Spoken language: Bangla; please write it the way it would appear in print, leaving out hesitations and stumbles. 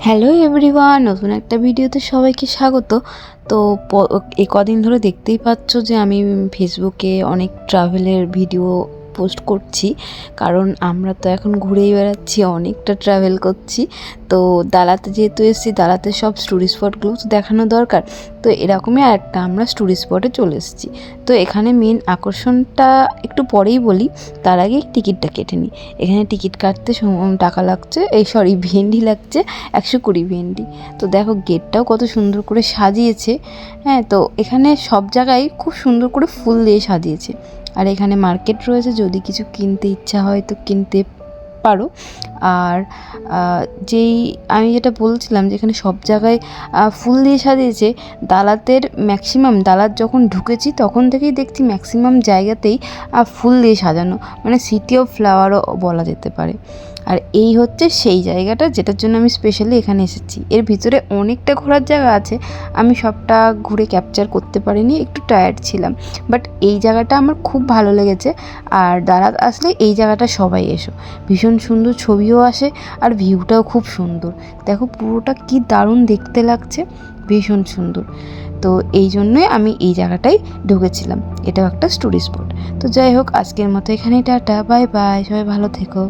হ্যালো এভরিওয়ান, নতুন একটা ভিডিওতে সবাইকে স্বাগত। তো এই কদিন ধরে দেখতেই পাচ্ছ যে আমি ফেসবুকে অনেক ট্রাভেলের ভিডিও পোস্ট করছি, কারণ আমরা তো এখন ঘুরেই বেড়াচ্ছি, অনেকটা ট্রাভেল করছি। তো দালাতে যেহেতু এসেছি, দালাতে সব টুরিস্ট স্পটগুলো তো দেখানো দরকার। তো এরকমই আরেকটা আমরা টুরিস্ট স্পটে চলে এসেছি। তো এখানে মেন আকর্ষণটা একটু পরেই বলি, তার আগে টিকিটটা কেটে নিই। এখানে টিকিট কাটতে টাকা লাগছে, ভেন্ডি লাগছে 120 ভেন্ডি। তো দেখো গেটটাও কত সুন্দর করে সাজিয়েছে। হ্যাঁ, তো এখানে সব জায়গায় খুব সুন্দর করে ফুল দিয়ে সাজিয়েছে। আর এখানে মার্কেট রয়েছে, যদি কিছু কিনতে ইচ্ছা হয় তো কিনতে পারো। আর আমি যেটা বলছিলাম যে এখানে সব জায়গায় ফুল দিয়ে সাজিয়েছে। দালাত যখন ঢুকেছি তখন থেকেই দেখছি ম্যাক্সিমাম জায়গাতেই ফুল দিয়ে সাজানো, মানে সিটি অফ ফ্লাওয়ারও বলা যেতে পারে। আর এই হচ্ছে সেই জায়গাটা যেটার জন্য আমি স্পেশালি এখানে এসেছি। এর ভিতরে অনেকটা ঘোরার জায়গা আছে, আমি সবটা ঘুরে ক্যাপচার করতে পারিনি, একটু টায়ার্ড ছিলাম। বাট এই জায়গাটা আমার খুব ভালো লেগেছে। আর দালাত আসলে এই জায়গাটা সবাই এসো, ভীষণ সুন্দর ছবিও আসে আর ভিউটাও খুব সুন্দর। দেখো পুরোটা কি দারুণ দেখতে লাগছে, ভীষণ সুন্দর। তো এই জন্যই আমি এই জায়গাটায় ঢুকেছিলাম, এটাও একটা টুরিস্ট স্পট। তো যাই হোক, আজকের মতো এখানেই টাটা, বাই বাই, সবাই ভালো থেকো।